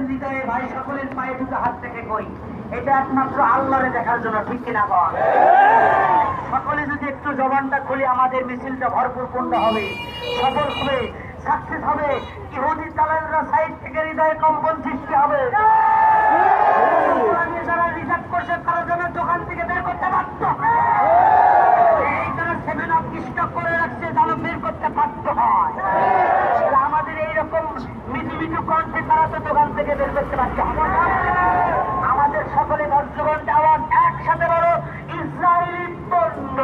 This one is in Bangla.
হৃদয়ে ভাই সকলের পায়ে দুটো হাত থেকে কই, এটা একমাত্র আল্লাহরে দেখার জন্য, ঠিক কিনা বল? সকলে যদি একটু জবানটা খুলে আমাদের মিছিলটা ভরপুর পূর্ণ হবে, সফল হবে, সাকসেস হবে। ইহুদি দালালরা সাইড থেকে হৃদয়ে কম্পন সৃষ্টি হবে। যারা রিজার্ভ করছে তারা যেন দোকান থেকে বের করতে বাধ্য হয়। এই যারা 7 আপ স্টক করে রাখছে যেন বের করতে বাধ্য হয়। আমাদের এইরকম মিঠু মিঠু কণ্ঠে তারা তো দোকান থেকে বের করতে বাধ্য হবে। আমাদের সকলে বজ্রকণ্ঠে আওয়াজ একসাথে বড়, ইসরায়েলি পণ্য